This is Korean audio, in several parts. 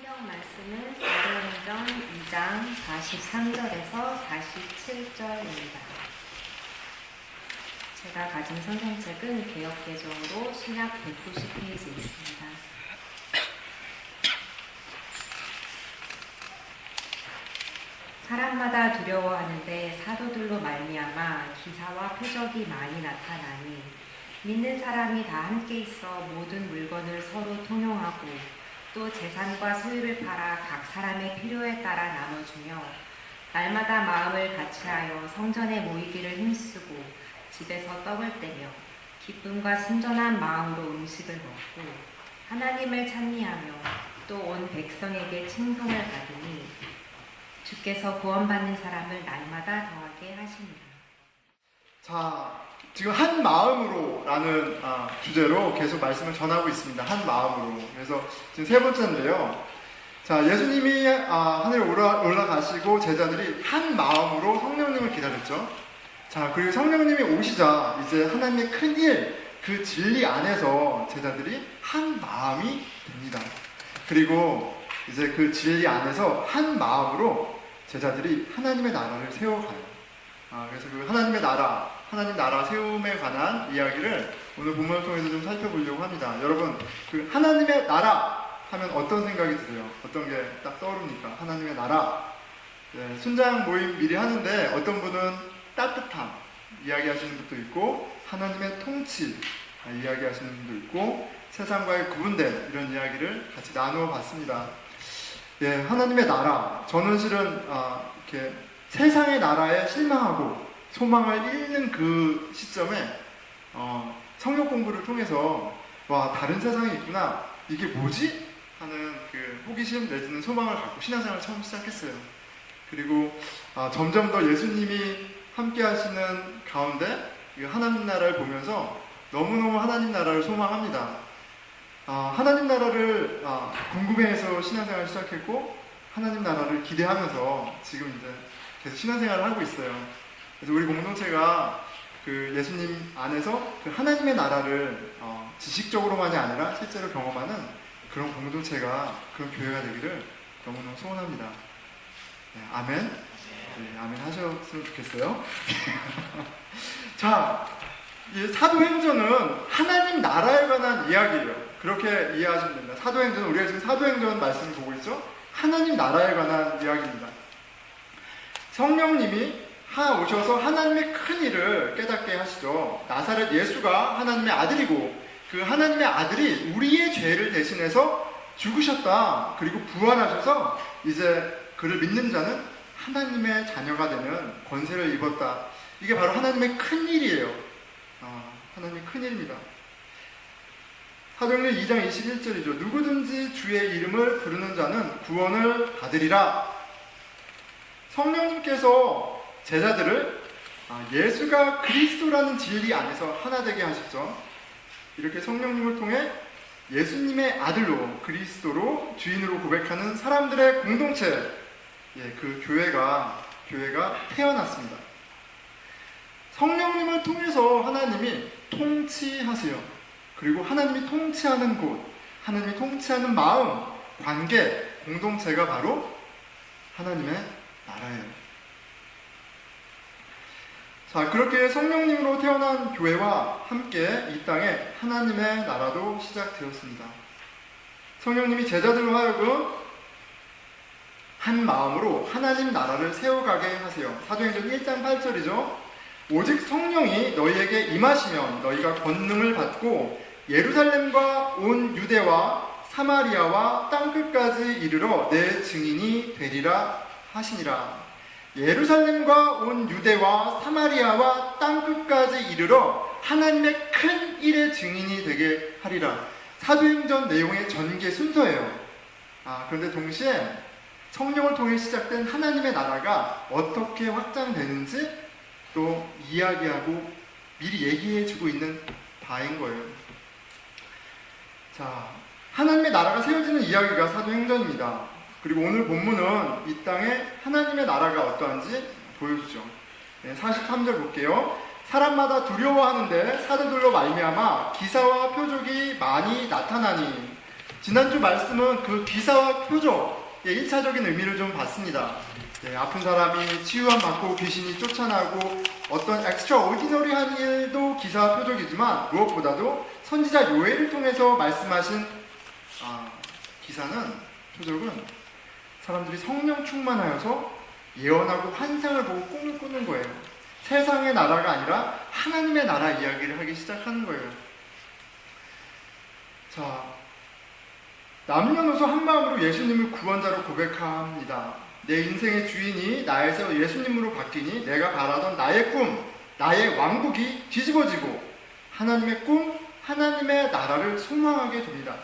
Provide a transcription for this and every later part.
성경 말씀은 사도행전 2장 43절에서 47절입니다. 제가 가진 성경책은 개역개정으로 신약 190페이지 있습니다. 사람마다 두려워하는데 사도들로 말미암아 기사와 표적이 많이 나타나니 믿는 사람이 다 함께 있어 모든 물건을 서로 통용하고 또 재산과 소유를 팔아 각 사람의 필요에 따라 나눠주며 날마다 마음을 같이하여 성전에 모이기를 힘쓰고 집에서 떡을 떼며 기쁨과 순전한 마음으로 음식을 먹고 하나님을 찬미하며 또 온 백성에게 칭송을 받으니 주께서 구원받는 사람을 날마다 더하게 하십니다. 자, 지금 한 마음으로라는 주제로 계속 말씀을 전하고 있습니다. 한 마음으로. 그래서 지금 세 번째인데요. 자, 예수님이 하늘에 올라가시고 제자들이 한 마음으로 성령님을 기다렸죠. 자, 그리고 성령님이 오시자 이제 하나님의 큰 일, 그 진리 안에서 제자들이 한 마음이 됩니다. 그리고 이제 그 진리 안에서 한 마음으로 제자들이 하나님의 나라를 세워가요. 그래서 그 하나님 나라 세움에 관한 이야기를 오늘 본문을 통해서 좀 살펴보려고 합니다. 여러분, 그 하나님의 나라 하면 어떤 생각이 드세요? 어떤 게 딱 떠오릅니까? 하나님의 나라. 네, 순장 모임 미리 하는데 어떤 분은 따뜻함 이야기하시는 분도 있고 하나님의 통치 이야기하시는 분도 있고 세상과의 구분됨 이런 이야기를 같이 나누어 봤습니다. 예, 하나님의 나라. 저는 실은 이렇게 세상의 나라에 실망하고 소망을 잃는 그 시점에 성경 공부를 통해서 와, 다른 세상이 있구나, 이게 뭐지? 하는 그 호기심 내지는 소망을 갖고 신앙생활을 처음 시작했어요. 그리고 점점 더 예수님이 함께 하시는 가운데 하나님 나라를 보면서 너무너무 하나님 나라를 소망합니다. 하나님 나라를 궁금해해서 신앙생활을 시작했고 하나님 나라를 기대하면서 지금 이제 계속 신앙생활을 하고 있어요. 그래서 우리 공동체가 그 예수님 안에서 그 하나님의 나라를 지식적으로만이 아니라 실제로 경험하는 그런 공동체가, 그런 교회가 되기를 너무너무 소원합니다. 네, 아멘. 네, 아멘 하셨으면 좋겠어요. 자, 이 사도행전은 하나님 나라에 관한 이야기예요. 그렇게 이해하시면 됩니다. 사도행전은, 우리가 지금 사도행전 말씀을 보고 있죠? 하나님 나라에 관한 이야기입니다. 성령님이 오셔서 하나님의 큰 일을 깨닫게 하시죠. 나사렛 예수가 하나님의 아들이고 그 하나님의 아들이 우리의 죄를 대신해서 죽으셨다. 그리고 부활하셔서 이제 그를 믿는 자는 하나님의 자녀가 되는 권세를 입었다. 이게 바로 하나님의 큰 일이에요. 하나님의 큰 일입니다. 사도행전 2장 21절이죠. 누구든지 주의 이름을 부르는 자는 구원을 받으리라. 성령님께서 제자들을 예수가 그리스도라는 진리 안에서 하나 되게 하셨죠. 이렇게 성령님을 통해 예수님의 아들로, 그리스도로, 주인으로 고백하는 사람들의 공동체, 그 교회가 태어났습니다. 성령님을 통해서 하나님이 통치하세요. 그리고 하나님이 통치하는 곳, 하나님이 통치하는 마음, 관계, 공동체가 바로 하나님의 나라예요. 자, 그렇게 성령님으로 태어난 교회와 함께 이 땅에 하나님의 나라도 시작되었습니다. 성령님이 제자들로 하여금 한 마음으로 하나님 나라를 세워가게 하세요. 사도행전 1장 8절이죠. 오직 성령이 너희에게 임하시면 너희가 권능을 받고 예루살렘과 온 유대와 사마리아와 땅끝까지 이르러 내 증인이 되리라 하시니라. 예루살렘과 온 유대와 사마리아와 땅끝까지 이르러 하나님의 큰 일의 증인이 되게 하리라. 사도행전 내용의 전개 순서예요. 그런데 동시에 성령을 통해 시작된 하나님의 나라가 어떻게 확장되는지 또 이야기하고 미리 얘기해주고 있는 바인 거예요. 자, 하나님의 나라가 세워지는 이야기가 사도행전입니다. 그리고 오늘 본문은 이 땅에 하나님의 나라가 어떠한지 보여주죠. 43절 볼게요. 사람마다 두려워하는데 사도들로 말미암아 기사와 표적이 많이 나타나니. 지난주 말씀은 그 기사와 표적의 1차적인 의미를 좀 봤습니다. 아픈 사람이 치유함 받고 귀신이 쫓아나고 어떤 엑스트라오디너리한 일도 기사와 표적이지만 무엇보다도 선지자 요엘을 통해서 말씀하신 기사는, 표적은 사람들이 성령 충만하여서 예언하고 환상을 보고 꿈을 꾸는 거예요. 세상의 나라가 아니라 하나님의 나라 이야기를 하기 시작하는 거예요. 자, 남녀노소 한마음으로 예수님을 구원자로 고백합니다. 내 인생의 주인이 나에서 예수님으로 바뀌니 내가 바라던 나의 꿈, 나의 왕국이 뒤집어지고 하나님의 꿈, 하나님의 나라를 소망하게 됩니다.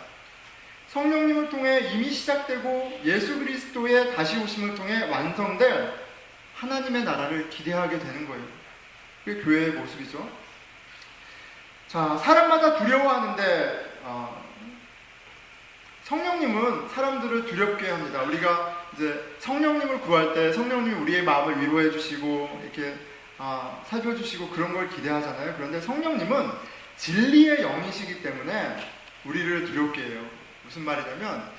성령님을 통해 이미 시작되고 예수 그리스도의 다시 오심을 통해 완성될 하나님의 나라를 기대하게 되는 거예요. 그게 교회의 모습이죠. 자, 사람마다 두려워하는데 성령님은 사람들을 두렵게 합니다. 우리가 이제 성령님을 구할 때 성령님이 우리의 마음을 위로해 주시고 이렇게 살펴주시고 그런 걸 기대하잖아요. 그런데 성령님은 진리의 영이시기 때문에 우리를 두렵게 해요. 무슨 말이냐면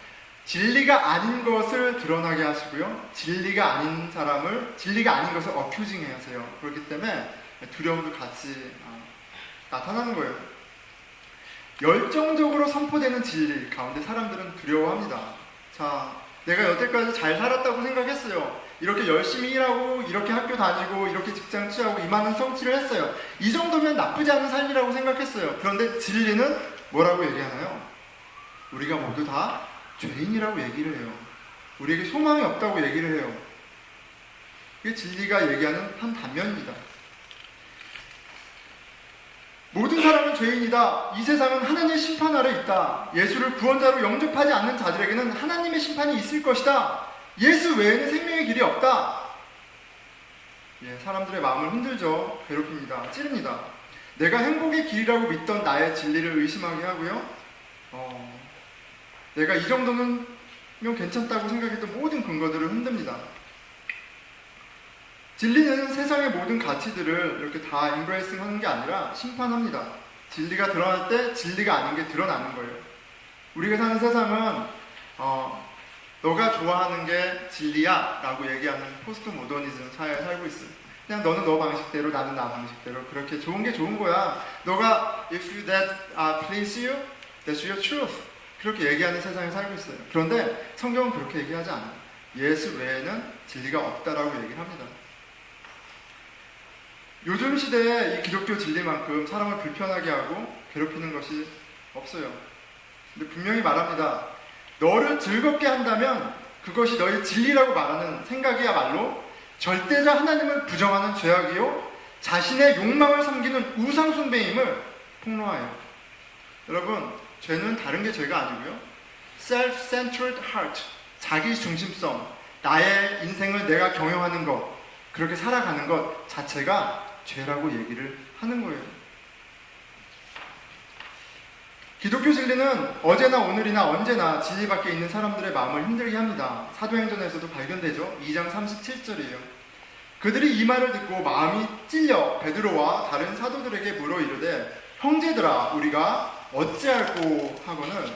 진리가 아닌 것을 드러나게 하시고요, 진리가 아닌 것을 어큐징 하세요. 그렇기 때문에 두려움도 같이 나타나는 거예요. 열정적으로 선포되는 진리 가운데 사람들은 두려워합니다. 자, 내가 여태까지 잘 살았다고 생각했어요. 이렇게 열심히 일하고 이렇게 학교 다니고 이렇게 직장 취하고 이만한 성취를 했어요. 이 정도면 나쁘지 않은 삶이라고 생각했어요. 그런데 진리는 뭐라고 얘기하나요? 우리가 모두 다 죄인이라고 얘기를 해요. 우리에게 소망이 없다고 얘기를 해요. 이게 진리가 얘기하는 한 단면입니다. 모든 사람은 죄인이다. 이 세상은 하나님의 심판 아래 있다. 예수를 구원자로 영접하지 않는 자들에게는 하나님의 심판이 있을 것이다. 예수 외에는 생명의 길이 없다. 사람들의 마음을 흔들죠. 괴롭힙니다. 찌릅니다. 내가 행복의 길이라고 믿던 나의 진리를 의심하게 하고요. 내가 이 정도면 괜찮다고 생각했던 모든 근거들을 흔듭니다. 진리는 세상의 모든 가치들을 이렇게 다 embracing 하는 게 아니라 심판합니다. 진리가 드러날 때 진리가 아닌 게 드러나는 거예요. 우리가 사는 세상은 너가 좋아하는 게 진리야 라고 얘기하는 포스트 모더니즘 사회에 살고 있어요. 그냥 너는 너 방식대로 나는 나 방식대로 그렇게 좋은 게 좋은 거야. 너가 if that please you, that's your truth. 그렇게 얘기하는 세상에 살고 있어요. 그런데 성경은 그렇게 얘기하지 않아요. 예수 외에는 진리가 없다라고 얘기를 합니다. 요즘 시대에 이 기독교 진리만큼 사람을 불편하게 하고 괴롭히는 것이 없어요. 근데 분명히 말합니다. 너를 즐겁게 한다면 그것이 너의 진리라고 말하는 생각이야말로 절대자 하나님을 부정하는 죄악이요 자신의 욕망을 섬기는 우상 숭배임을 폭로하여. 여러분, 죄는 다른 게 죄가 아니고요, self-centered heart, 자기 중심성, 나의 인생을 내가 경영하는 것, 그렇게 살아가는 것 자체가 죄라고 얘기를 하는 거예요. 기독교 진리는 어제나 오늘이나 언제나 진리 밖에 있는 사람들의 마음을 힘들게 합니다. 사도행전에서도 발견되죠. 2장 37절이에요. 그들이 이 말을 듣고 마음이 찔려 베드로와 다른 사도들에게 물어 이르되 형제들아 우리가 어찌할꼬 하고는,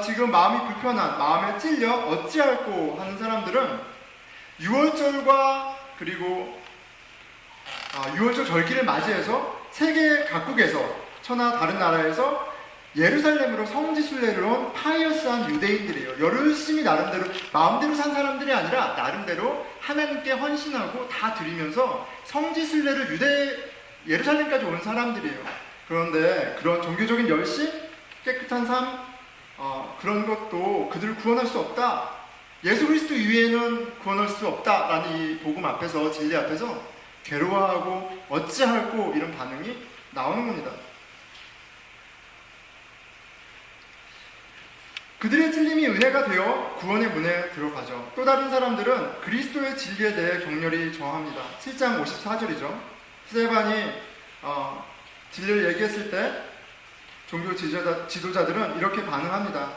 지금 마음이 불편한, 마음에 찔려 어찌할꼬 하는 사람들은 유월절과 그리고 유월절 절기를 맞이해서 세계 각국에서 천하 다른 나라에서 예루살렘으로 성지순례를 온 파이어스한 유대인들이에요. 열심히 나름대로 마음대로 산 사람들이 아니라 나름대로 하나님께 헌신하고 다 드리면서 성지순례를 예루살렘까지 온 사람들이에요. 그런데 그런 종교적인 열심, 깨끗한 삶, 그런 것도 그들을 구원할 수 없다. 예수 그리스도 이외에는 구원할 수 없다라는 이 복음 앞에서, 진리 앞에서 괴로워하고 어찌할꼬 이런 반응이 나오는 겁니다. 그들의 틀림이 은혜가 되어 구원의 문에 들어가죠. 또 다른 사람들은 그리스도의 진리에 대해 격렬히 저항합니다. 7장 54절이죠. 스데반이 진리를 얘기했을 때 종교 지도자들은 이렇게 반응합니다.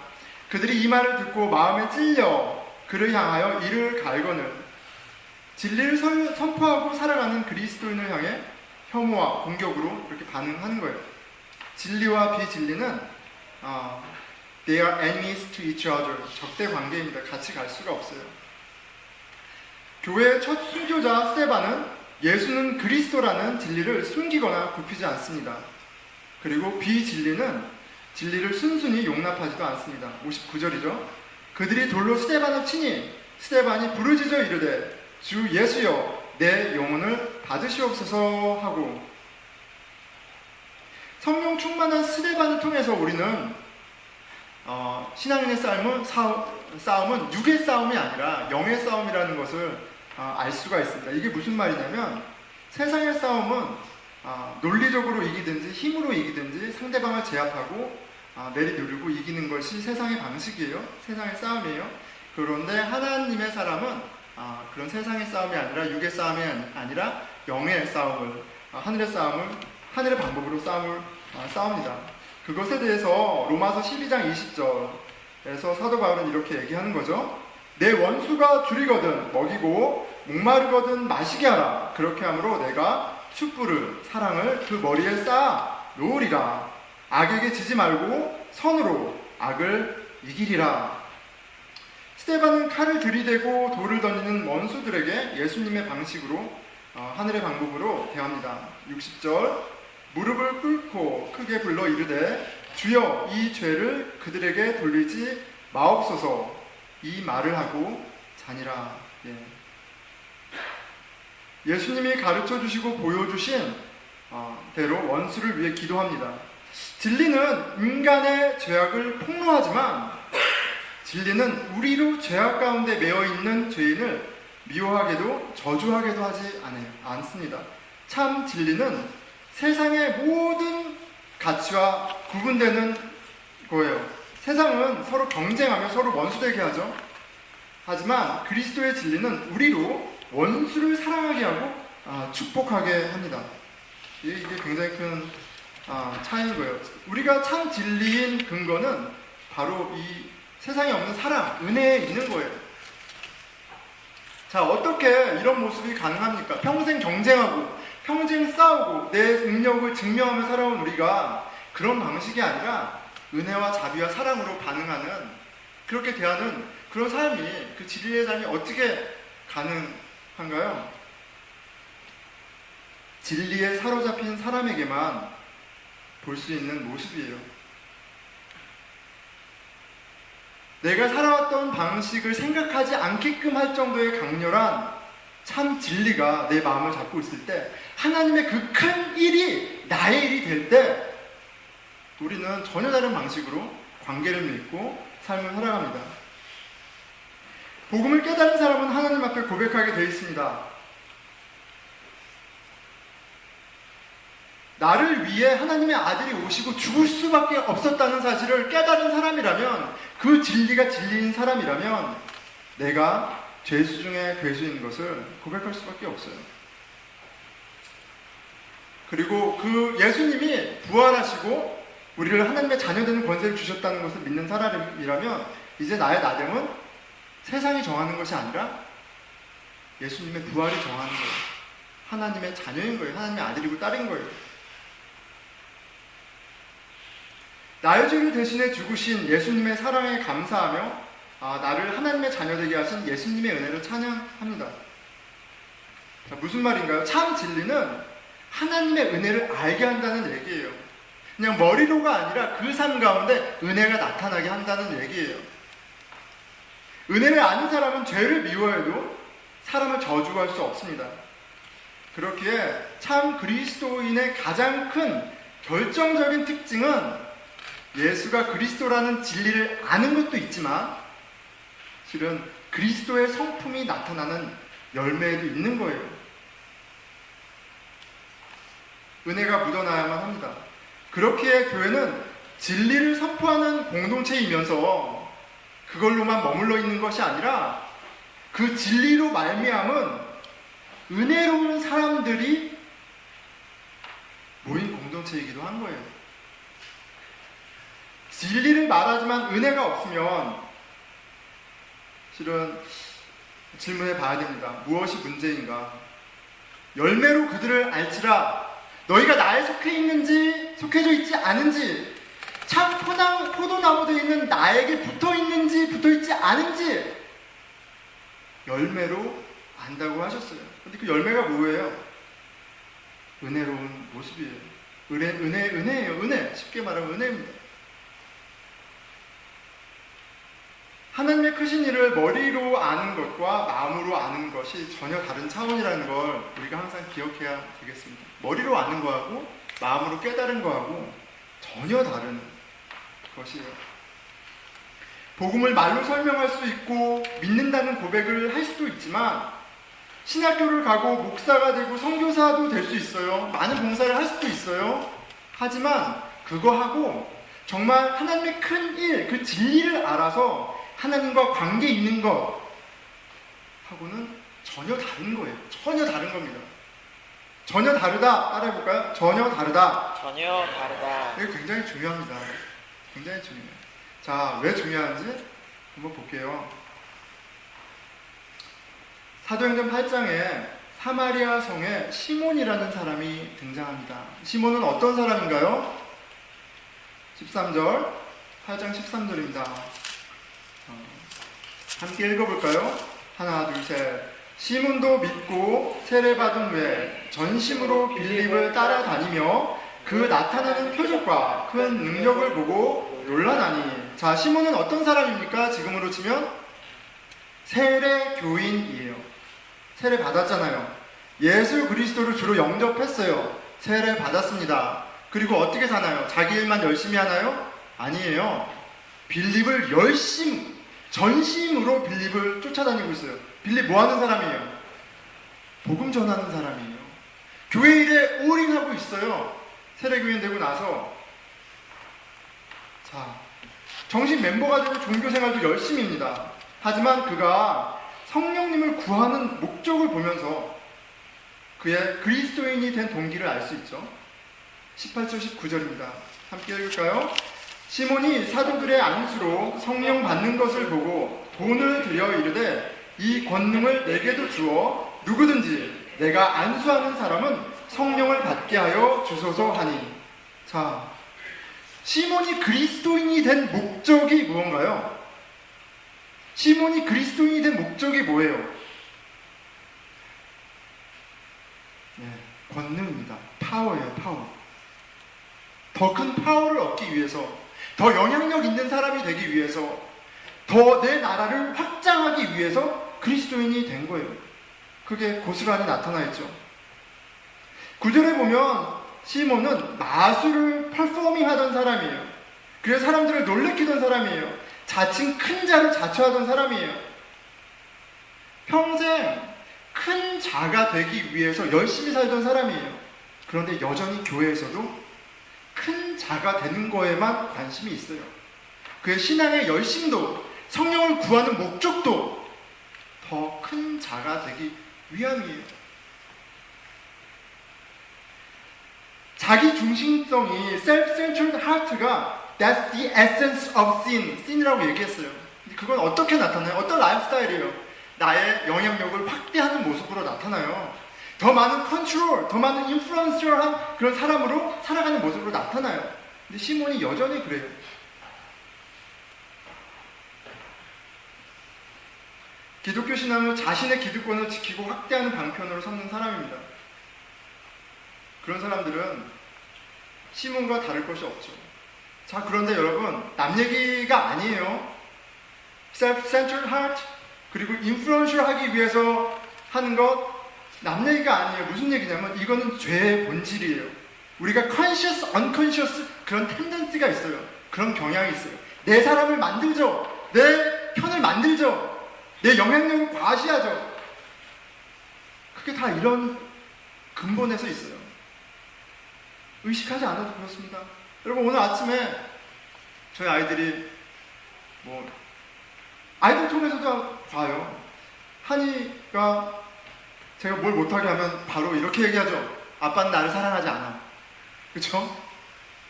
그들이 이 말을 듣고 마음에 찔려 그를 향하여 이를 갈거늘 진리를 선포하고 살아가는 그리스도인을 향해 혐오와 공격으로 이렇게 반응하는 거예요. 진리와 비진리는 They are enemies to each other. 적대 관계입니다. 같이 갈 수가 없어요. 교회의 첫 순교자 스데반은 예수는 그리스도라는 진리를 숨기거나 굽히지 않습니다. 그리고 비진리는 진리를 순순히 용납하지도 않습니다. 59절이죠. 그들이 돌로 스데반을 치니 스데반이 부르짖어 이르되 주 예수여 내 영혼을 받으시옵소서 하고, 성령 충만한 스데반을 통해서 우리는 신앙인의 싸움은 육의 싸움이 아니라 영의 싸움이라는 것을 알 수가 있습니다. 이게 무슨 말이냐면, 세상의 싸움은 논리적으로 이기든지 힘으로 이기든지 상대방을 제압하고 내리누르고 이기는 것이 세상의 방식이에요. 세상의 싸움이에요. 그런데 하나님의 사람은 그런 세상의 싸움이 아니라 육의 싸움이 아니라 영의 싸움을, 하늘의 방법으로 싸웁니다. 그것에 대해서 로마서 12장 20절에서 사도 바울은 이렇게 얘기하는 거죠. 내 원수가 줄이거든 먹이고 목마르거든 마시게 하라. 그렇게 함으로 내가 촛불을 사랑을 그 머리에 쌓아 놓으리라. 악에게 지지 말고 선으로 악을 이기리라. 스데반은 칼을 들이대고 돌을 던지는 원수들에게 예수님의 방식으로 하늘의 방법으로 대합니다. 60절 무릎을 꿇고 크게 불러 이르되 주여 이 죄를 그들에게 돌리지 마옵소서. 이 말을 하고 자니라. 예수님이 가르쳐 주시고 보여주신 대로 원수를 위해 기도합니다. 진리는 인간의 죄악을 폭로하지만 진리는 우리로 죄악 가운데 매여 있는 죄인을 미워하게도 저주하게도 하지 않습니다. 참 진리는 세상의 모든 가치와 구분되는 거예요. 세상은 서로 경쟁하며 서로 원수되게 하죠. 하지만 그리스도의 진리는 우리로 원수를 사랑하게 하고 축복하게 합니다. 이게 굉장히 큰 차이인 거예요. 우리가 참 진리인 근거는 바로 이 세상에 없는 사랑, 은혜에 있는 거예요. 자, 어떻게 이런 모습이 가능합니까? 평생 경쟁하고 평생 싸우고 내 능력을 증명하며 살아온 우리가 그런 방식이 아니라 은혜와 자비와 사랑으로 반응하는, 그렇게 대하는 그런 삶이, 그 진리의 삶이 어떻게 가능한가요? 진리에 사로잡힌 사람에게만 볼 수 있는 모습이에요. 내가 살아왔던 방식을 생각하지 않게끔 할 정도의 강렬한 참 진리가 내 마음을 잡고 있을 때, 하나님의 그 큰 일이 나의 일이 될 때 우리는 전혀 다른 방식으로 관계를 맺고 삶을 살아갑니다. 복음을 깨달은 사람은 하나님 앞에 고백하게 되어 있습니다. 나를 위해 하나님의 아들이 오시고 죽을 수밖에 없었다는 사실을 깨달은 사람이라면, 그 진리가 진리인 사람이라면 내가 죄수 중에 괴수인 것을 고백할 수밖에 없어요. 그리고 그 예수님이 부활하시고 우리를 하나님의 자녀되는 권세를 주셨다는 것을 믿는 사람이라면 이제 나의 나됨은 세상이 정하는 것이 아니라 예수님의 부활이 정하는 거예요. 하나님의 자녀인 거예요. 하나님의 아들이고 딸인 거예요. 나의 죄를 대신해 죽으신 예수님의 사랑에 감사하며 나를 하나님의 자녀되게 하신 예수님의 은혜를 찬양합니다. 자, 무슨 말인가요? 참 진리는 하나님의 은혜를 알게 한다는 얘기예요. 그냥 머리로가 아니라 그 삶 가운데 은혜가 나타나게 한다는 얘기예요. 은혜를 아는 사람은 죄를 미워해도 사람을 저주할 수 없습니다. 그렇기에 참 그리스도인의 가장 큰 결정적인 특징은 예수가 그리스도라는 진리를 아는 것도 있지만 실은 그리스도의 성품이 나타나는 열매에도 있는 거예요. 은혜가 묻어나야만 합니다. 그렇기에 교회는 진리를 선포하는 공동체이면서 그걸로만 머물러 있는 것이 아니라 그 진리로 말미암은 은혜로운 사람들이 모인 공동체이기도 한 거예요. 진리를 말하지만 은혜가 없으면 실은 질문해 봐야 됩니다. 무엇이 문제인가? 열매로 그들을 알지라. 너희가 나에 속해져 있지 않은지 참 포도나무에 있는 나에게 붙어 있는지 붙어 있지 않은지 열매로 안다고 하셨어요. 근데 그 열매가 뭐예요? 은혜로운 모습이에요. 은혜예요. 은혜. 쉽게 말하면 은혜입니다. 하나님의 크신 일을 머리로 아는 것과 마음으로 아는 것이 전혀 다른 차원이라는 걸 우리가 항상 기억해야 되겠습니다. 머리로 아는 거하고 마음으로 깨달은 거하고 전혀 다른 것이에요. 복음을 말로 설명할 수 있고 믿는다는 고백을 할 수도 있지만 신학교를 가고 목사가 되고 선교사도 될 수 있어요. 많은 봉사를 할 수도 있어요. 하지만 그거하고 정말 하나님의 큰 일, 그 진리를 알아서 하나님과 관계 있는 것 하고는 전혀 다른 거예요. 전혀 다른 겁니다. 전혀 다르다. 따라해볼까요? 전혀 다르다. 전혀 다르다. 이거 굉장히 중요합니다. 굉장히 중요해요. 자, 왜 중요한지 한번 볼게요. 사도행전 8장에 사마리아 성에 시몬이라는 사람이 등장합니다. 시몬은 어떤 사람인가요? 13절, 8장 13절입니다. 함께 읽어볼까요? 하나, 둘, 셋. 시몬도 믿고 세례받은 후에 전심으로 빌립을 따라다니며 그 나타나는 표적과 큰 능력을 보고 놀라나니. 자, 시몬은 어떤 사람입니까? 지금으로 치면 세례교인이에요. 세례 받았잖아요. 예수 그리스도를 주로 영접했어요. 세례 받았습니다. 그리고 어떻게 사나요? 자기 일만 열심히 하나요? 아니에요. 빌립을 전심으로 빌립을 쫓아다니고 있어요. 빌립 뭐 하는 사람이에요? 복음 전하는 사람이에요. 교회 일에 올인하고 있어요. 세례교인 되고 나서. 자, 정식 멤버가 되고 종교생활도 열심히 합니다. 하지만 그가 성령님을 구하는 목적을 보면서 그의 그리스도인이 된 동기를 알 수 있죠. 18절 19절입니다. 함께 읽을까요? 시몬이 사도들의 안수로 성령 받는 것을 보고 돈을 들여 이르되 이 권능을 내게도 주어 누구든지 내가 안수하는 사람은 성령을 받게 하여 주소서 하니. 자, 시몬이 그리스도인이 된 목적이 무언가요? 시몬이 그리스도인이 된 목적이 뭐예요? 네, 권능입니다. 파워예요, 파워. 더 큰 파워를 얻기 위해서, 더 영향력 있는 사람이 되기 위해서, 더 내 나라를 확장하기 위해서 그리스도인이 된 거예요. 그게 고스란히 나타나 있죠. 9절에 보면 시몬은 마술을 퍼포밍 하던 사람이에요. 그래서 사람들을 놀래키던 사람이에요. 자칭 큰 자를 자처하던 사람이에요. 평생 큰 자가 되기 위해서 열심히 살던 사람이에요. 그런데 여전히 교회에서도 큰 자가 되는 거에만 관심이 있어요. 그의 신앙의 열심도 성령을 구하는 목적도 더 큰 자가 되기 위함이에요. 자기 중심성이 self-centered heart가 that's the essence of sin. sin이라고 얘기했어요. 그건 어떻게 나타나요? 어떤 라이프스타일이에요? 나의 영향력을 확대하는 모습으로 나타나요. 더 많은 컨트롤, 더 많은 인플루언서한 그런 사람으로 살아가는 모습으로 나타나요. 근데 시몬이 여전히 그래요. 기독교 신앙은 자신의 기득권을 지키고 확대하는 방편으로 삼는 사람입니다. 그런 사람들은 시몬과 다를 것이 없죠. 자, 그런데 여러분, 남 얘기가 아니에요. self-centered heart, 그리고 인플루언셜 하기 위해서 하는 것, 남 얘기가 아니에요. 무슨 얘기냐면 이거는 죄의 본질이에요. 우리가 conscious, unconscious 그런 텐던스가 있어요. 그런 경향이 있어요. 내 사람을 만들죠. 내 편을 만들죠. 내 영향력을 과시하죠. 그게 다 이런 근본에서 있어요. 의식하지 않아도 그렇습니다. 여러분, 오늘 아침에 저희 아이들이 아이들 통해서도 봐요. 한이가 제가 뭘 못하게 하면 바로 이렇게 얘기하죠. 아빠는 나를 사랑하지 않아. 그쵸?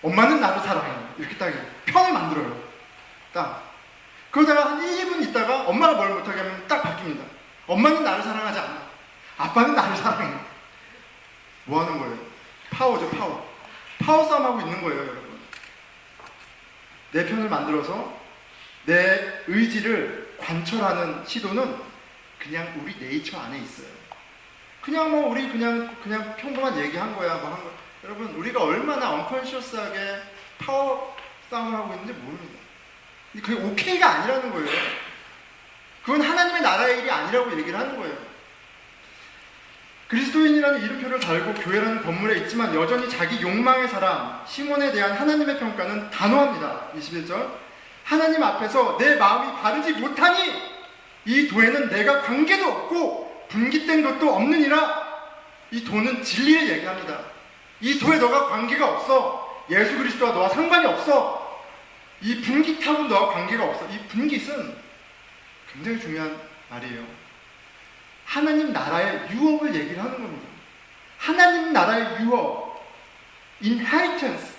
엄마는 나를 사랑해. 이렇게 딱 편을 만들어요. 딱. 그러다가 한 1분 있다가 엄마가 뭘 못하게 하면 딱 바뀝니다. 엄마는 나를 사랑하지 않아. 아빠는 나를 사랑해. 뭐 하는 거예요? 파워죠, 파워. 파워 싸움하고 있는 거예요, 여러분. 내 편을 만들어서 내 의지를 관철하는 시도는 그냥 우리 네이처 안에 있어요. 그냥 뭐 우리 그냥 평범한 얘기한 거야 뭐 한 거. 여러분 우리가 얼마나 언컨시어스하게 파워 싸움을 하고 있는지 모릅니다. 그게 오케이가 아니라는 거예요. 그건 하나님의 나라의 일이 아니라고 얘기를 하는 거예요. 그리스도인이라는 이름표를 달고 교회라는 건물에 있지만 여전히 자기 욕망의 사람 시몬에 대한 하나님의 평가는 단호합니다. 21절 하나님 앞에서 내 마음이 바르지 못하니 이 도에는 내가 관계도 없고 분깃된 것도 없느니라. 이 도는 진리를 얘기합니다. 이 도에 너가 관계가 없어. 예수 그리스도와 너와 상관이 없어. 이 분깃하고 너와 관계가 없어. 이 분깃은 굉장히 중요한 말이에요. 하나님 나라의 유업을 얘기를 하는 겁니다. 하나님 나라의 유업, inheritance.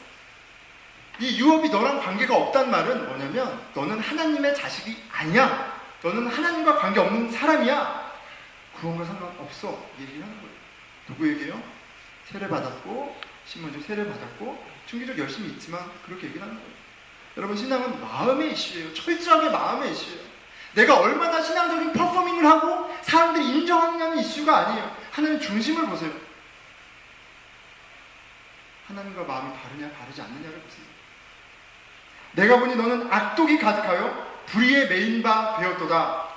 이 유업이 너랑 관계가 없단 말은 뭐냐면 너는 하나님의 자식이 아니야. 너는 하나님과 관계없는 사람이야. 그런 거 상관없어. 얘기를 하는 거예요. 누구에게요? 세례받았고 시몬도 세례받았고 충기적 열심히 있지만 그렇게 얘기를 하는 거예요. 여러분 신앙은 마음의 이슈예요. 철저하게 마음의 이슈예요. 내가 얼마나 신앙적인 퍼포밍을 하고 사람들이 인정하느냐는 이슈가 아니에요. 하나님 중심을 보세요. 하나님과 마음이 바르냐 바르지 않느냐를 보세요. 내가 보니 너는 악독이 가득하여 불의의 메인바 되었도다.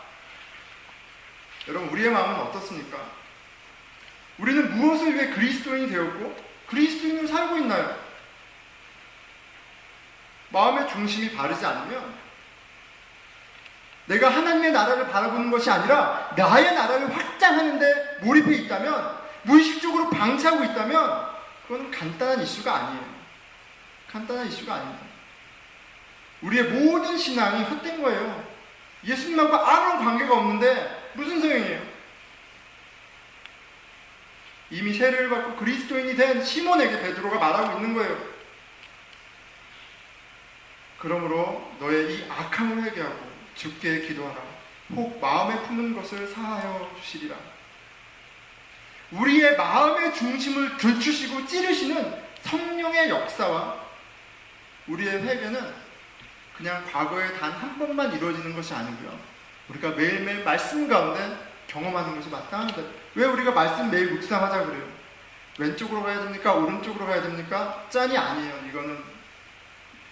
여러분 우리의 마음은 어떻습니까? 우리는 무엇을 위해 그리스도인이 되었고 그리스도인으로 살고 있나요? 마음의 중심이 바르지 않으면 내가 하나님의 나라를 바라보는 것이 아니라 나의 나라를 확장하는데 몰입해 있다면 무의식적으로 방치하고 있다면 그건 간단한 이슈가 아니에요. 간단한 이슈가 아닙니다. 우리의 모든 신앙이 헛된 거예요. 예수님하고 아무런 관계가 없는데 무슨 소용이에요? 이미 세례를 받고 그리스도인이 된 시몬에게 베드로가 말하고 있는 거예요. 그러므로 너의 이 악함을 회개하고 주께 기도하라. 혹 마음에 품은 것을 사하여 주시리라. 우리의 마음의 중심을 들추시고 찌르시는 성령의 역사와 우리의 회개는 그냥 과거에 단 한 번만 이루어지는 것이 아니고요. 우리가 매일매일 말씀 가운데 경험하는 것이 마땅합니다. 왜 우리가 말씀 매일 묵상하자 그래요? 왼쪽으로 가야 됩니까? 오른쪽으로 가야 됩니까? 짠이 아니에요. 이거는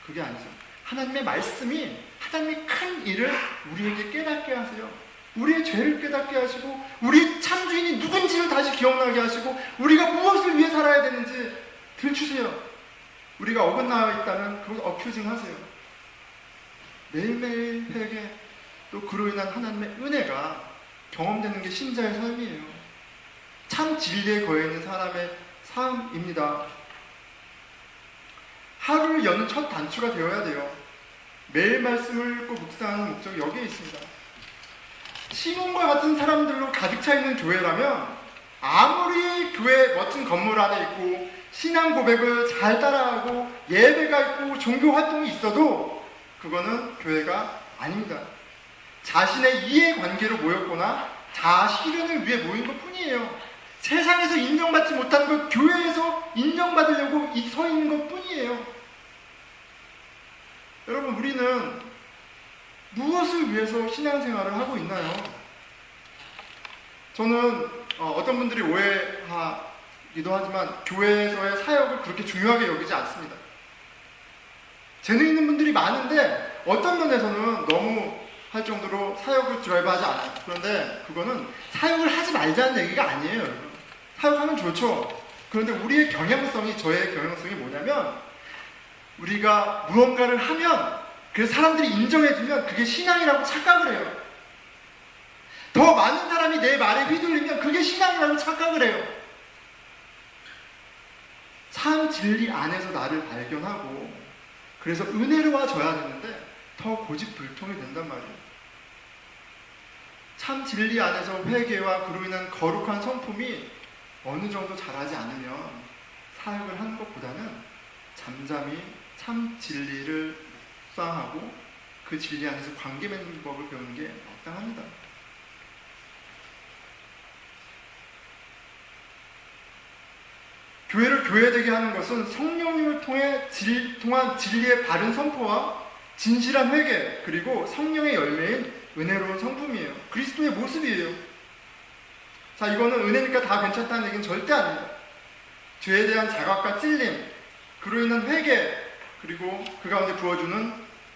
그게 아니죠. 하나님의 말씀이 하나님의 큰 일을 우리에게 깨닫게 하세요. 우리의 죄를 깨닫게 하시고 우리의 참주인이 누군지를 다시 기억나게 하시고 우리가 무엇을 위해 살아야 되는지 들추세요. 우리가 어긋나 있다면 그걸 어큐징 하세요. 매일매일 회개 또 그로 인한 하나님의 은혜가 경험되는 게 신자의 삶이에요. 참 진리에 거해있는 사람의 삶입니다. 하루를 여는 첫 단추가 되어야 돼요. 매일 말씀을 읽고 묵상하는 목적이 여기에 있습니다. 시몬과 같은 사람들로 가득 차 있는 교회라면 아무리 교회 멋진 건물 안에 있고 신앙 고백을 잘 따라하고 예배가 있고 종교 활동이 있어도 그거는 교회가 아닙니다. 자신의 이해관계로 모였거나 자아 실현을 위해 모인 것 뿐이에요. 세상에서 인정받지 못하는 것 교회에서 인정받으려고 서 있는 것 뿐이에요. 여러분 우리는 무엇을 위해서 신앙생활을 하고 있나요? 저는 어떤 분들이 오해하기도 하지만 교회에서의 사역을 그렇게 중요하게 여기지 않습니다. 재능 있는 분들이 많은데 어떤 면에서는 너무 할 정도로 사역을 드라이브하지 않아요. 그런데 그거는 사역을 하지 말자는 얘기가 아니에요. 여러분. 사역하면 좋죠. 그런데 우리의 경향성이 저의 경향성이 뭐냐면 우리가 무언가를 하면 그 사람들이 인정해주면 그게 신앙이라고 착각을 해요. 더 많은 사람이 내 말에 휘둘리면 그게 신앙이라고 착각을 해요. 참 진리 안에서 나를 발견하고 그래서 은혜로워져야 되는데 더 고집불통이 된단 말이에요. 참 진리 안에서 회개와 그로 인한 거룩한 성품이 어느 정도 잘하지 않으면 사역을 하는 것보다는 잠잠히 참 진리를 묵상하고 그 진리 안에서 관계 맺는 법을 배우는 게 마땅합니다. 교회를 교회되게 하는 것은 성령님을 통한 진리의 바른 선포와 진실한 회개, 그리고 성령의 열매인 은혜로운 성품이에요. 그리스도의 모습이에요. 자, 이거는 은혜니까 다 괜찮다는 얘기는 절대 아닙니다. 죄에 대한 자각과 찔림, 그로 인한 회개, 그리고 그 가운데 부어주는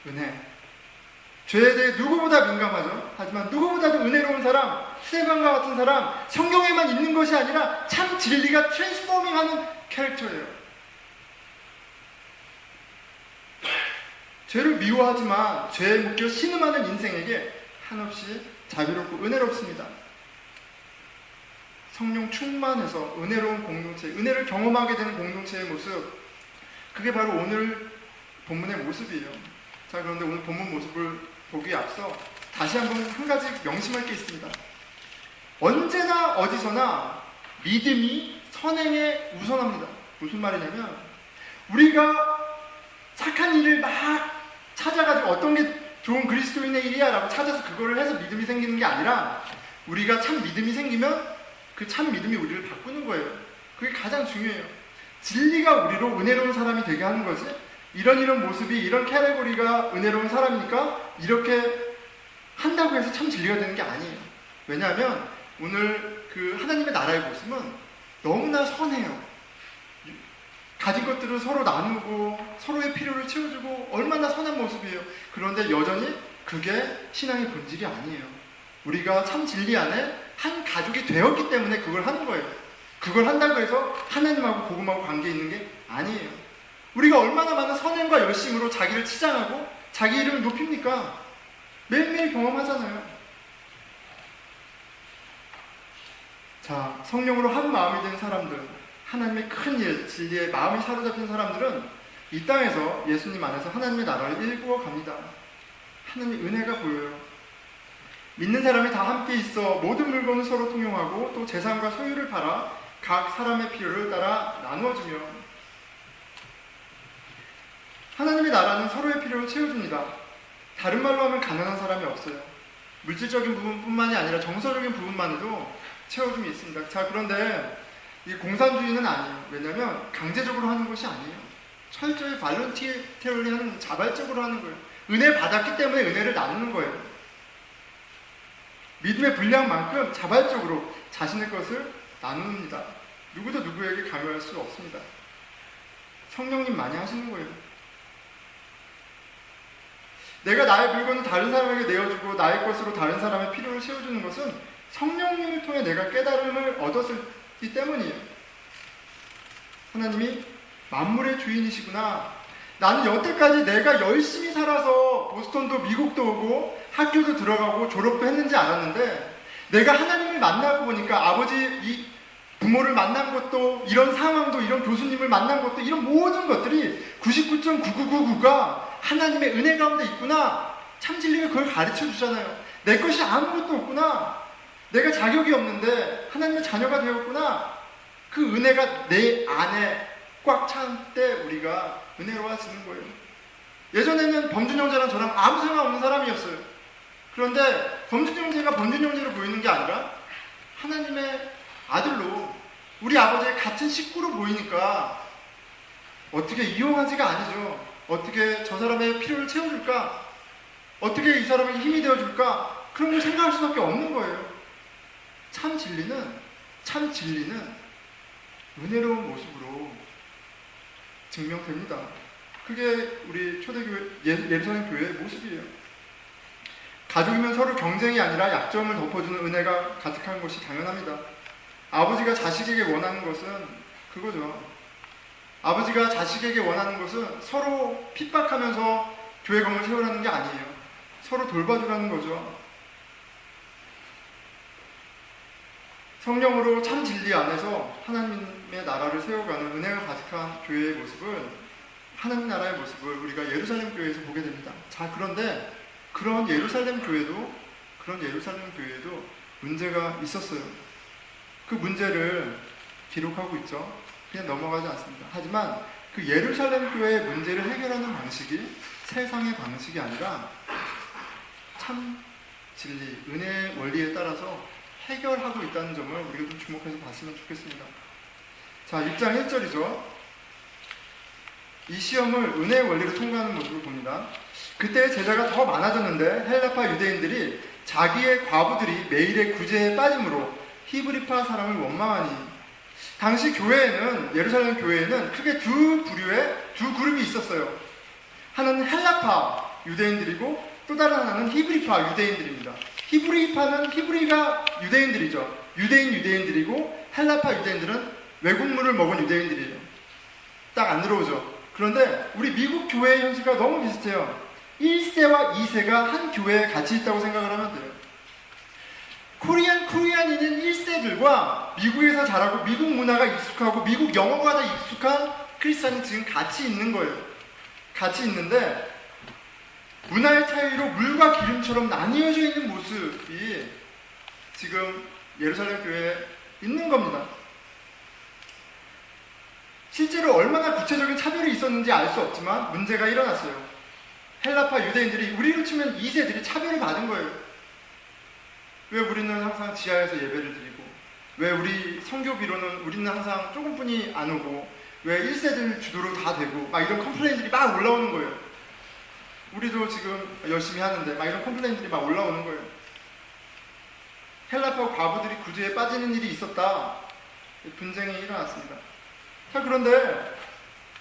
은혜. 죄에 대해 누구보다 민감하죠. 하지만 누구보다도 은혜로운 사람, 스테반과 같은 사람, 성경에만 있는 것이 아니라 참 진리가 트랜스포밍하는 캐릭터예요. 죄를 미워하지만 죄에 묶여 신음하는 인생에게 한없이 자비롭고 은혜롭습니다. 성령 충만해서 은혜로운 공동체, 은혜를 경험하게 되는 공동체의 모습, 그게 바로 오늘 본문의 모습이에요. 자, 그런데 오늘 본문 모습을 보기에 앞서 다시 한번 한 가지 명심할 게 있습니다. 언제나 어디서나 믿음이 선행에 우선합니다. 무슨 말이냐면, 우리가 착한 일을 막 찾아가지고 어떤 게 좋은 그리스도인의 일이야 라고 찾아서 그거를 해서 믿음이 생기는 게 아니라, 우리가 참 믿음이 생기면 그 참 믿음이 우리를 바꾸는 거예요. 그게 가장 중요해요. 진리가 우리로 은혜로운 사람이 되게 하는 거지, 이런 모습이, 이런 캐러고리가 은혜로운 사람이니까 이렇게 한다고 해서 참 진리가 되는 게 아니에요. 왜냐하면 오늘 그 하나님의 나라의 모습은 너무나 선해요. 가진 것들을 서로 나누고 서로의 필요를 채워주고 얼마나 선한 모습이에요. 그런데 여전히 그게 신앙의 본질이 아니에요. 우리가 참 진리 안에 한 가족이 되었기 때문에 그걸 하는 거예요. 그걸 한다고 해서 하나님하고 복음하고 관계 있는 게 아니에요. 우리가 얼마나 많은 선행과 열심으로 자기를 치장하고 자기 이름을 높입니까? 매일매일 경험하잖아요. 자, 성령으로 한 마음이 된 사람들, 하나님의 큰 일, 진리에 마음이 사로잡힌 사람들은 이 땅에서 예수님 안에서 하나님의 나라를 일구어 갑니다. 하나님의 은혜가 보여요. 믿는 사람이 다 함께 있어 모든 물건을 서로 통용하고 또 재산과 소유를 팔아 각 사람의 필요를 따라 나누어주며, 하나님의 나라는 서로의 필요를 채워줍니다. 다른 말로 하면 가난한 사람이 없어요. 물질적인 부분뿐만이 아니라 정서적인 부분만에도 채워줌이 있습니다. 자, 그런데 이 공산주의는 아니에요. 왜냐하면 강제적으로 하는 것이 아니에요. 철저히 발런티어리 하는, 자발적으로 하는 거예요. 은혜 받았기 때문에 은혜를 나누는 거예요. 믿음의 분량만큼 자발적으로 자신의 것을 나눕니다. 누구도 누구에게 강요할 수 없습니다. 성령님 많이 하시는 거예요. 내가 나의 물건을 다른 사람에게 내어주고 나의 것으로 다른 사람의 필요를 채워주는 것은 성령님을 통해 내가 깨달음을 얻었기 때문이에요. 하나님이 만물의 주인이시구나. 나는 여태까지 내가 열심히 살아서 보스턴도 미국도 오고 학교도 들어가고 졸업도 했는지 알았는데, 내가 하나님을 만나고 보니까 아버지 이 부모를 만난 것도, 이런 상황도, 이런 교수님을 만난 것도, 이런 모든 것들이 99.9999가 하나님의 은혜 가운데 있구나. 참 진리가 그걸 가르쳐 주잖아요. 내 것이 아무것도 없구나. 내가 자격이 없는데 하나님의 자녀가 되었구나. 그 은혜가 내 안에 꽉 찬 때 우리가 은혜로워지는 거예요. 예전에는 범준 형제랑 저랑 아무 상관 없는 사람이었어요. 그런데 범준 형제가 범준 형제로 보이는 게 아니라 하나님의 아들로, 우리 아버지의 같은 식구로 보이니까 어떻게 이용하지가 아니죠. 어떻게 저 사람의 필요를 채워줄까? 어떻게 이 사람에게 힘이 되어줄까? 그런 걸 생각할 수밖에 없는 거예요. 참 진리는 은혜로운 모습으로 증명됩니다. 그게 우리 초대교회, 예루살렘 교회의 모습이에요. 가족이면 서로 경쟁이 아니라 약점을 덮어주는 은혜가 가득한 것이 당연합니다. 아버지가 자식에게 원하는 것은 그거죠. 아버지가 자식에게 원하는 것은 서로 핍박하면서 교회 건물 세우라는 게 아니에요. 서로 돌봐주라는 거죠. 성령으로 참 진리 안에서 하나님의 나라를 세워가는 은혜가 가득한 교회의 모습은, 하나님 나라의 모습을 우리가 예루살렘 교회에서 보게 됩니다. 자, 그런데 그런 예루살렘 교회도 문제가 있었어요. 그 문제를 기록하고 있죠. 그냥 넘어가지 않습니다. 하지만 그 예루살렘 교회의 문제를 해결하는 방식이 세상의 방식이 아니라 참 진리, 은혜의 원리에 따라서 해결하고 있다는 점을 우리가 좀 주목해서 봤으면 좋겠습니다. 자, 6장 1절이죠. 이 시험을 은혜의 원리로 통과하는 모습을 봅니다. 그때 제자가 더 많아졌는데 헬라파 유대인들이 자기의 과부들이 매일의 구제에 빠짐으로 히브리파 사람을 원망하니, 당시 교회에는, 예루살렘 교회에는 크게 두 그룹이 있었어요. 하나는 헬라파 유대인들이고 또 다른 하나는 히브리파 유대인들입니다. 히브리가 유대인들이죠. 유대인들이고 헬라파 유대인들은 외국물을 먹은 유대인들이에요. 딱 안 들어오죠. 그런데 우리 미국 교회의 현실과 너무 비슷해요. 1세와 2세가 한 교회에 같이 있다고 생각을 하면 돼요. 코리안인인 1세들과 미국에서 자라고 미국 문화가 익숙하고 미국 영어가 다 익숙한 크리스찬이 지금 같이 있는 거예요. 같이 있는데 문화의 차이로 물과 기름처럼 나뉘어져 있는 모습이 지금 예루살렘 교회에 있는 겁니다. 실제로 얼마나 구체적인 차별이 있었는지 알 수 없지만 문제가 일어났어요. 헬라파 유대인들이, 우리로 치면 2세들이 차별을 받은 거예요. 왜 우리는 항상 지하에서 예배를 드리고, 왜 우리 성교비로는 우리는 항상 조금뿐이 안 오고, 왜 1세들 주도로 다 되고, 막 이런 컴플레인들이 막 올라오는 거예요. 우리도 지금 열심히 하는데 막 이런 컴플레인들이 막 올라오는 거예요. 헬라파 과부들이 구제에 빠지는 일이 있었다. 분쟁이 일어났습니다. 자, 그런데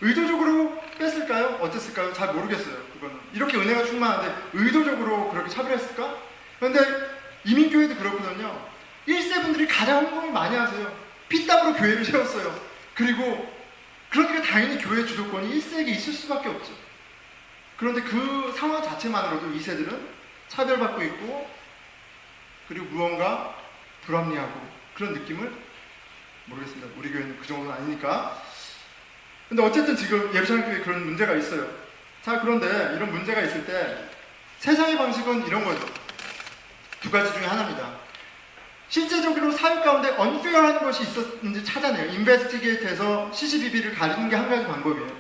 의도적으로 뺐을까요? 어땠을까요? 잘 모르겠어요. 그거는 이렇게 은혜가 충만한데 의도적으로 그렇게 차별했을까? 그런데 이민교회도 그렇거든요. 1세분들이 가장 헌금을 많이 하세요. 피땀으로 교회를 세웠어요. 그리고 그러니까 당연히 교회 주도권이 1세에게 있을 수밖에 없죠. 그런데 그 상황 자체만으로도 2세들은 차별받고 있고, 그리고 무언가 불합리하고 그런 느낌을, 모르겠습니다. 우리 교회는 그 정도는 아니니까. 근데 어쨌든 지금 예루살렘 교회에 그런 문제가 있어요. 자, 그런데 이런 문제가 있을 때 세상의 방식은 이런 거죠. 두 가지 중에 하나입니다. 실제적으로 사회 가운데 언페어한 것이 있었는지 찾아내요. 인베스티게이트해서 CCBB를 가리는 게 한 가지 방법이에요.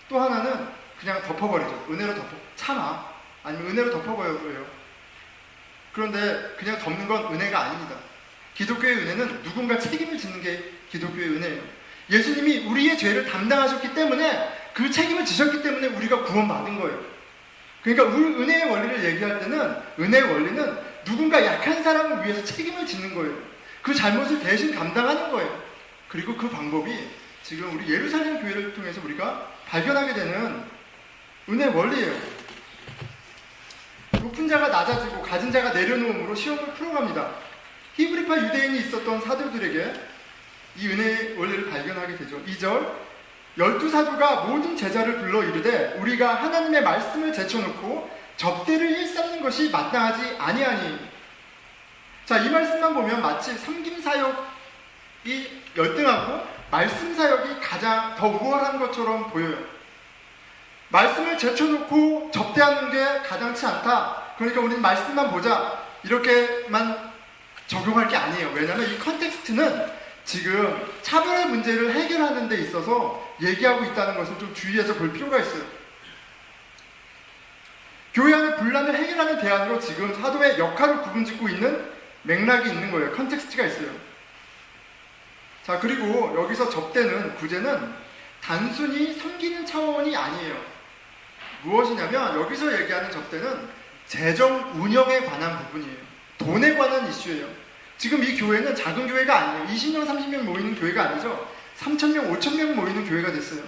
또 하나는 그냥 덮어버리죠. 은혜로 참아. 아니면 은혜로 덮어버려요. 그런데 그냥 덮는 건 은혜가 아닙니다. 기독교의 은혜는 누군가 책임을 지는 게 기독교의 은혜예요. 예수님이 우리의 죄를 담당하셨기 때문에, 그 책임을 지셨기 때문에 우리가 구원받은 거예요. 그러니까 우리 은혜의 원리를 얘기할 때는, 은혜의 원리는 누군가 약한 사람을 위해서 책임을 지는 거예요. 그 잘못을 대신 감당하는 거예요. 그리고 그 방법이 지금 우리 예루살렘 교회를 통해서 우리가 발견하게 되는 은혜의 원리예요. 높은 자가 낮아지고 가진 자가 내려놓음으로 시험을 풀어갑니다. 히브리파 유대인이 있었던 사도들에게 이 은혜의 원리를 발견하게 되죠. 2절, 12사도가 모든 제자를 불러 이르되 우리가 하나님의 말씀을 제쳐놓고 접대를 일삼는 것이 마땅하지 아니하니. 자, 이 말씀만 보면 마치 섬김사역이 열등하고 말씀사역이 가장 더 우월한 것처럼 보여요. 말씀을 제쳐놓고 접대하는 게 가당치 않다. 그러니까 우리는 말씀만 보자. 이렇게만 적용할 게 아니에요. 왜냐하면 이 컨텍스트는 지금 차별의 문제를 해결하는 데 있어서 얘기하고 있다는 것을 좀 주의해서 볼 필요가 있어요. 교회 안의 분란을 해결하는 대안으로 지금 사도의 역할을 구분짓고 있는 맥락이 있는 거예요. 컨텍스트가 있어요. 자, 그리고 여기서 접대는, 구제는 단순히 섬기는 차원이 아니에요. 무엇이냐면 여기서 얘기하는 접대는 재정 운영에 관한 부분이에요. 돈에 관한 이슈예요. 지금 이 교회는 작은 교회가 아니에요. 20명, 30명 모이는 교회가 아니죠. 3,000명, 5,000명 모이는 교회가 됐어요.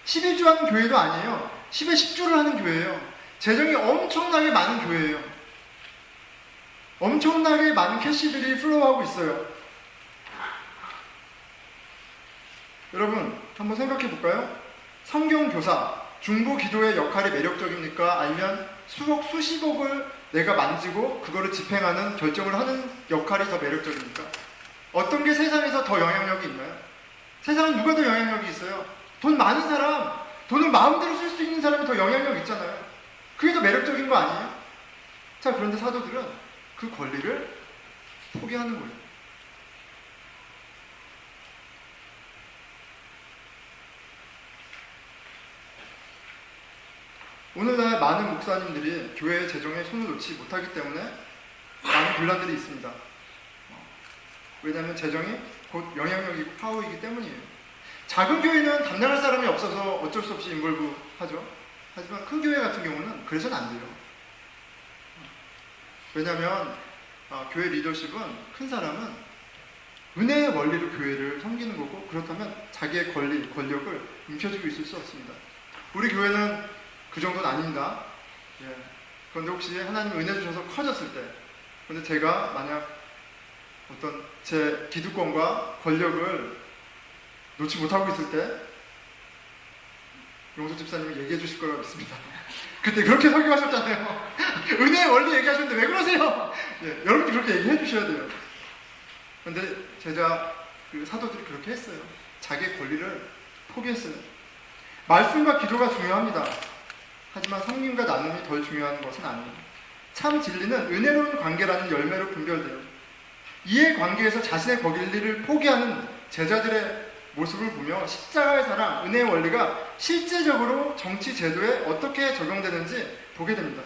11조 하는 교회도 아니에요. 10에 10조를 하는 교회예요. 재정이 엄청나게 많은 교회예요. 엄청나게 많은 캐시들이 플로우하고 있어요. 여러분, 한번 생각해 볼까요? 성경교사, 중보기도의 역할이 매력적입니까? 아니면 수억, 수십억을 내가 만지고 그거를 집행하는, 결정을 하는 역할이 더 매력적입니까? 어떤 게 세상에서 더 영향력이 있나요? 세상은 누가 더 영향력이 있어요? 돈 많은 사람, 돈을 마음대로 쓸 수 있는 사람이 더 영향력 있잖아요. 그게 더 매력적인 거 아니에요? 자, 그런데 사도들은 그 권리를 포기하는 거예요. 오늘날 많은 목사님들이 교회의 재정에 손을 놓지 못하기 때문에 많은 분란들이 있습니다. 왜냐하면 재정이 곧 영향력이고 파워이기 때문이에요. 작은 교회는 담당할 사람이 없어서 어쩔 수 없이 인볼브 하죠. 하지만 큰 교회 같은 경우는 그래서는 안 돼요. 왜냐하면 교회 리더십은, 큰 사람은 은혜의 원리로 교회를 섬기는 거고, 그렇다면 자기의 권력을 움켜쥐고 있을 수 없습니다. 우리 교회는 그 정도는 아닙니다. 예. 그런데 혹시 하나님 은혜 주셔서 커졌을 때, 근데 제가 만약 어떤 제 기득권과 권력을 놓지 못하고 있을 때 용수 집사님이 얘기해 주실 거라고 믿습니다. 그때 그렇게 설교하셨잖아요. 은혜의 원리 얘기하셨는데 왜 그러세요? 예, 여러분도 그렇게 얘기해 주셔야 돼요. 근데 제자 사도들이 그렇게 했어요. 자기의 권리를 포기했어요. 말씀과 기도가 중요합니다. 하지만 성님과 나눔이 덜 중요한 것은 아니에요. 참 진리는 은혜로운 관계라는 열매로 분별돼요. 이해 관계에서 자신의 권리를 포기하는 제자들의 모습을 보며 십자가의 사랑, 은혜의 원리가 실제적으로 정치 제도에 어떻게 적용되는지 보게 됩니다.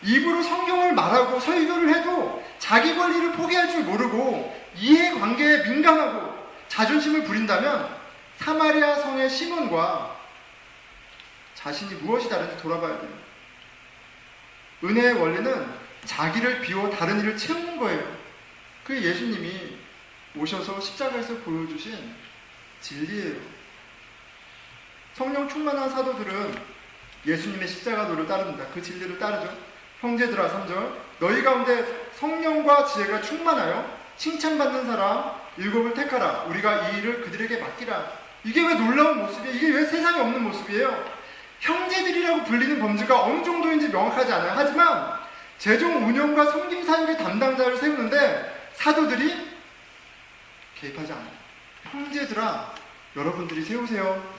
입으로 성경을 말하고 설교를 해도 자기 권리를 포기할 줄 모르고 이해관계에 민감하고 자존심을 부린다면 사마리아 성의 시몬과 자신이 무엇이 다른지 돌아봐야 돼요. 은혜의 원리는 자기를 비워 다른 일을 채우는 거예요. 그게 예수님이 오셔서 십자가에서 보여주신 진리예요. 성령 충만한 사도들은 예수님의 십자가도를 따릅니다. 그 진리를 따르죠. 형제들아, 3절, 너희 가운데 성령과 지혜가 충만하여 칭찬받는 사람 7을 택하라. 우리가 이 일을 그들에게 맡기라. 이게 왜 놀라운 모습이에요? 이게 왜 세상에 없는 모습이에요? 형제들이라고 불리는 범주가 어느 정도인지 명확하지 않아요. 하지만 재정 운영과 섬김 사역의 담당자를 세우는데 사도들이 개입하지 않아요. 형제들아, 여러분들이 세우세요.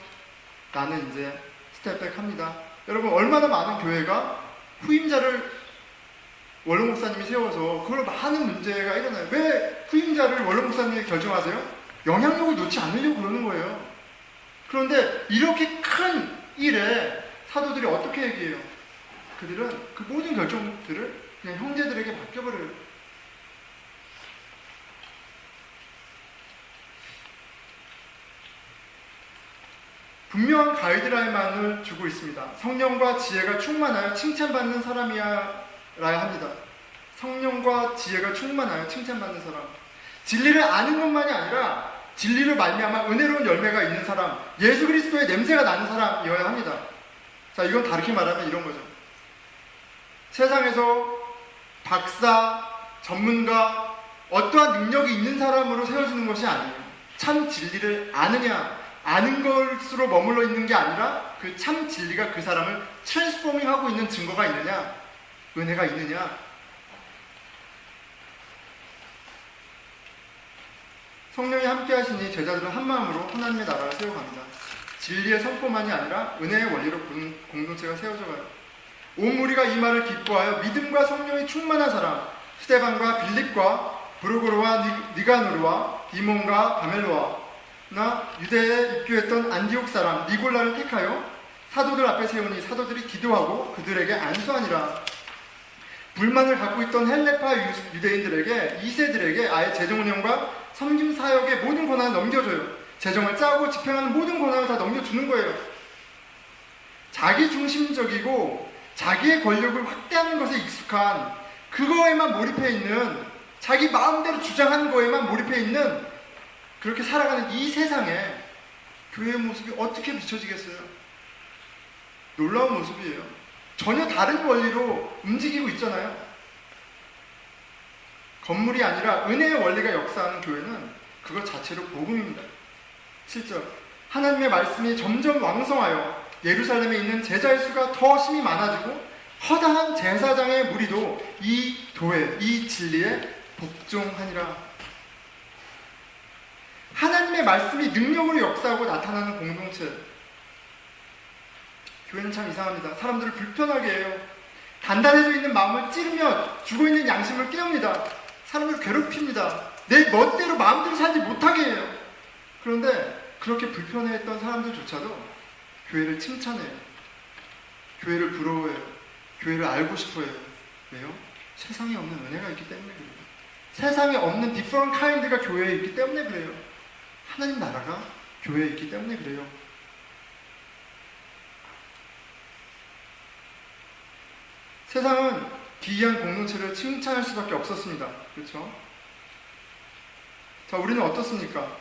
나는 이제 스텝백 합니다. 여러분, 얼마나 많은 교회가 후임자를 원로 목사님이 세워서 그걸 많은 문제가 일어나요. 왜 후임자를 원로 목사님이 결정하세요? 영향력을 놓지 않으려고 그러는 거예요. 그런데 이렇게 큰 일에 사도들이 어떻게 얘기해요? 그들은 그 모든 결정들을 그냥 형제들에게 맡겨버려요. 분명한 가이드라인만을 주고 있습니다. 성령과 지혜가 충만하여 칭찬받는 사람이라야 합니다. 성령과 지혜가 충만하여 칭찬받는 사람. 진리를 아는 것만이 아니라 진리를 말미암아 은혜로운 열매가 있는 사람, 예수 그리스도의 냄새가 나는 사람이어야 합니다. 자, 이건 다르게 말하면 이런 거죠. 세상에서 박사, 전문가, 어떠한 능력이 있는 사람으로 세워지는 것이 아니에요. 참 진리를 아는 것으로 머물러 있는 게 아니라 그 참 진리가 그 사람을 트랜스포밍하고 있는 증거가 있느냐, 은혜가 있느냐. 성령이 함께 하시니 제자들은 한마음으로 하나님의 나라를 세워갑니다. 진리의 선포만이 아니라 은혜의 원리로 공동체가 세워져 가요. 온 무리가 이 말을 기뻐하여 믿음과 성령이 충만한 사람 스데반과 빌립과 브루고로와 니가노르와 디몬과 바멜로와 나 유대에 입교했던 안디옥 사람 니골라를 택하여 사도들 앞에 세우니 사도들이 기도하고 그들에게 안수하니라. 불만을 갖고 있던 헬레파 유대인들에게 2세들에게 아예 재정운영과 섬김 사역의 모든 권한을 넘겨줘요. 재정을 짜고 집행하는 모든 권한을 다 넘겨주는 거예요. 자기 중심적이고 자기의 권력을 확대하는 것에 익숙한, 그거에만 몰입해 있는, 자기 마음대로 주장하는 거에만 몰입해 있는, 그렇게 살아가는 이 세상에 교회의 모습이 어떻게 비춰지겠어요? 놀라운 모습이에요. 전혀 다른 원리로 움직이고 있잖아요. 건물이 아니라 은혜의 원리가 역사하는 교회는 그것 자체로 복음입니다. 7절, 하나님의 말씀이 점점 왕성하여 예루살렘에 있는 제자의 수가 더 심히 많아지고 허다한 제사장의 무리도 이 도회, 이 진리에 복종하니라. 하나님의 말씀이 능력으로 역사하고 나타나는 공동체. 교회는 참 이상합니다. 사람들을 불편하게 해요. 단단해져 있는 마음을 찌르며 죽어있는 양심을 깨웁니다. 사람을 괴롭힙니다. 내 멋대로 마음대로 살지 못하게 해요. 그런데 그렇게 불편해했던 사람들조차도 교회를 칭찬해요. 교회를 부러워해요. 교회를 알고 싶어해요. 왜요? 세상에 없는 은혜가 있기 때문에 그래요. 세상에 없는 different kind가 교회에 있기 때문에 그래요. 하나님 나라가 교회에 있기 때문에 그래요. 세상은 기이한 공동체를 칭찬할 수밖에 없었습니다. 그렇죠? 자, 우리는 어떻습니까?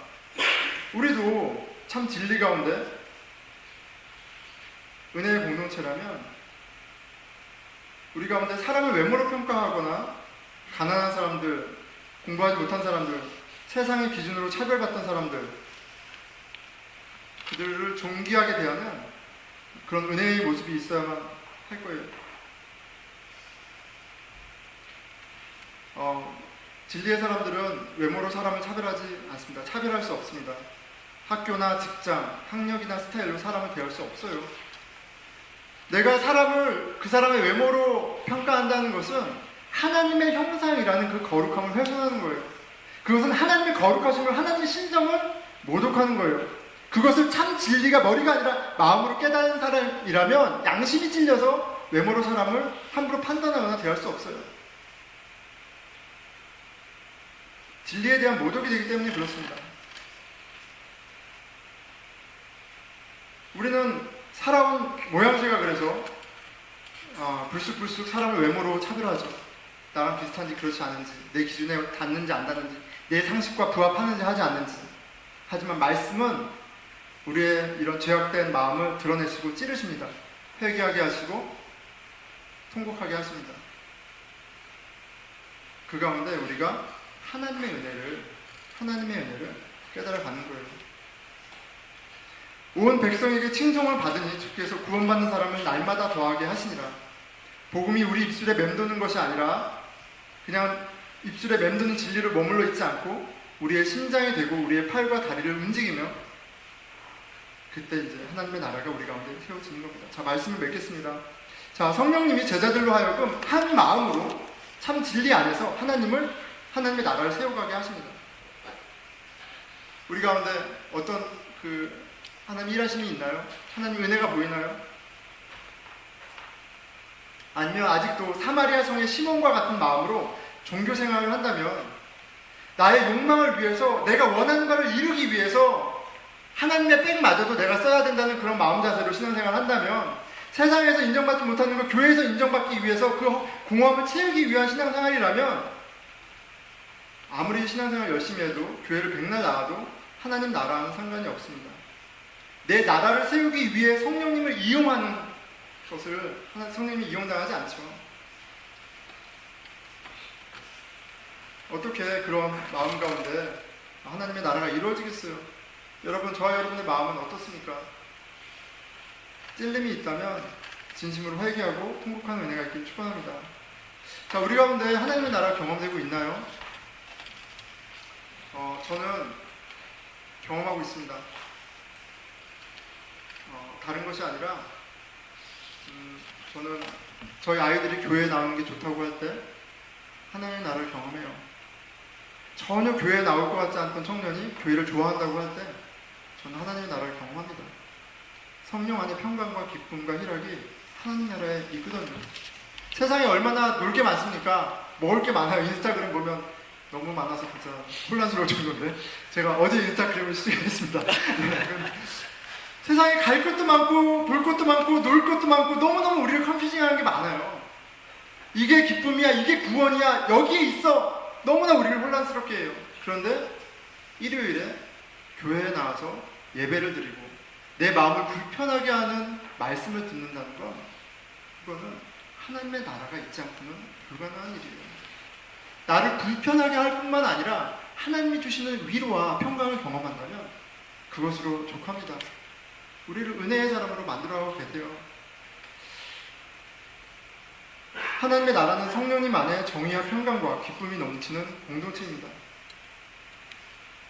우리도 참 진리 가운데 은혜의 공동체라면 우리 가운데 사람을 외모로 평가하거나 가난한 사람들, 공부하지 못한 사람들, 세상의 기준으로 차별받던 사람들, 그들을 존귀하게 대하는 그런 은혜의 모습이 있어야만 할 거예요. 진리의 사람들은 외모로 사람을 차별하지 않습니다. 차별할 수 없습니다. 학교나 직장, 학력이나 스타일로 사람을 대할 수 없어요. 내가 사람을 그 사람의 외모로 평가한다는 것은 하나님의 형상이라는 그 거룩함을 훼손하는 거예요. 그것은 하나님의 거룩하심을, 하나님의 신성을 모독하는 거예요. 그것을 참 진리가 머리가 아니라 마음으로 깨닫는 사람이라면 양심이 찔려서 외모로 사람을 함부로 판단하거나 대할 수 없어요. 진리에 대한 모독이 되기 때문에 그렇습니다. 우리는 살아온 모양새가 그래서 불쑥불쑥 사람을 외모로 차별하죠. 나랑 비슷한지 그렇지 않은지, 내 기준에 닿는지 안 닿는지, 내 상식과 부합하는지 하지 않는지. 하지만 말씀은 우리의 이런 죄악된 마음을 드러내시고 찌르십니다. 회개하게 하시고 통곡하게 하십니다. 그 가운데 우리가 하나님의 은혜를 깨달아 가는 거예요. 온 백성에게 칭송을 받으니 주께서 구원받는 사람을 날마다 더하게 하시니라. 복음이 우리 입술에 맴도는 것이 아니라 그냥 입술에 맴도는 진리로 머물러 있지 않고 우리의 심장이 되고 우리의 팔과 다리를 움직이며 그때 이제 하나님의 나라가 우리 가운데 세워지는 겁니다. 자, 말씀을 맺겠습니다. 자, 성령님이 제자들로 하여금 한 마음으로 참 진리 안에서 하나님의 나라를 세워가게 하십니다. 우리 가운데 어떤 하나님 일하심이 있나요? 하나님 은혜가 보이나요? 아니면 아직도 사마리아 성의 시몬과 같은 마음으로 종교 생활을 한다면 나의 욕망을 위해서 내가 원하는 바를 이루기 위해서 하나님의 백마저도 내가 써야 된다는 그런 마음 자세로 신앙생활을 한다면 세상에서 인정받지 못하는 걸 교회에서 인정받기 위해서 그 공허함을 채우기 위한 신앙생활이라면 아무리 신앙생활 열심히 해도 교회를 백날 나와도 하나님 나라와는 상관이 없습니다. 내 나라를 세우기 위해 성령님을 이용하는 것을 성령님이 이용당하지 않죠. 어떻게 그런 마음 가운데 하나님의 나라가 이루어지겠어요? 여러분, 저와 여러분의 마음은 어떻습니까? 찔림이 있다면 진심으로 회개하고 통곡하는 은혜가 있기를 축원합니다. 자, 우리 가운데 하나님의 나라가 경험되고 있나요? 저는 경험하고 있습니다. 다른 것이 아니라 저는 저희 아이들이 교회에 나오는 게 좋다고 할 때 하나님의 나라를 경험해요. 전혀 교회에 나올 것 같지 않던 청년이 교회를 좋아한다고 할 때 저는 하나님의 나라를 경험합니다. 성령 안에 평강과 기쁨과 희락이 하나님 나라에 있거든요. 세상에 얼마나 놀 게 많습니까? 먹을 게 많아요. 인스타그램 보면 너무 많아서 진짜 혼란스러울 정도인데 제가 어제 인스타그램을 시작했습니다. 세상에 갈 것도 많고 볼 것도 많고 놀 것도 많고 너무너무 우리를 컨퓨징하는 게 많아요. 이게 기쁨이야, 이게 구원이야, 여기에 있어. 너무나 우리를 혼란스럽게 해요. 그런데 일요일에 교회에 나와서 예배를 드리고 내 마음을 불편하게 하는 말씀을 듣는다는 건 그거는 하나님의 나라가 있지 않고는 불가능한 일이에요. 나를 불편하게 할 뿐만 아니라 하나님이 주시는 위로와 평강을 경험한다면 그것으로 족합니다. 우리를 은혜의 사람으로 만들어가고 계세요. 하나님의 나라는 성령님 안에 정의와 평강과 기쁨이 넘치는 공동체입니다.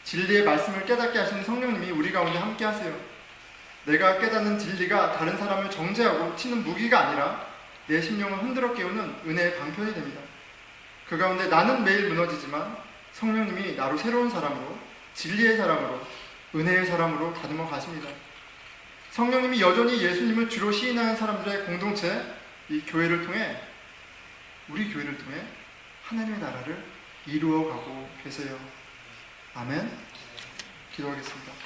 진리의 말씀을 깨닫게 하시는 성령님이 우리 가운데 함께 하세요. 내가 깨닫는 진리가 다른 사람을 정죄하고 치는 무기가 아니라 내 심령을 흔들어 깨우는 은혜의 방편이 됩니다. 그 가운데 나는 매일 무너지지만 성령님이 나로 새로운 사람으로, 진리의 사람으로, 은혜의 사람으로 다듬어 가십니다. 성령님이 여전히 예수님을 주로 시인하는 사람들의 공동체, 이 교회를 통해, 우리 교회를 통해 하나님의 나라를 이루어 가고 계세요. 아멘. 기도하겠습니다.